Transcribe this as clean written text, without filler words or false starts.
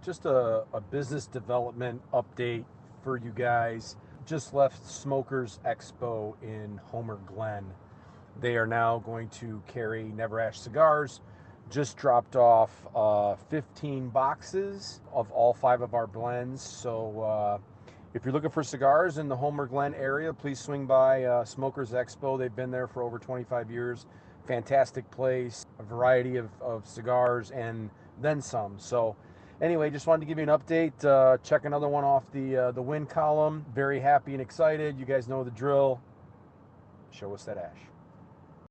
just a business development update for you guys. Just left Smokers Expo in Homer, Glen. They are now going to carry NeverAsh cigars. Just dropped off 15 boxes of all 5 of our blends. So if you're looking for cigars in the Homer, Glen area, please swing by Smokers Expo. They've been there for over 25 years. Fantastic place, a variety of cigars and then some. So anyway, just wanted to give you an update. Check another one off the win column. Very happy and excited. You guys know the drill. Show us that ash.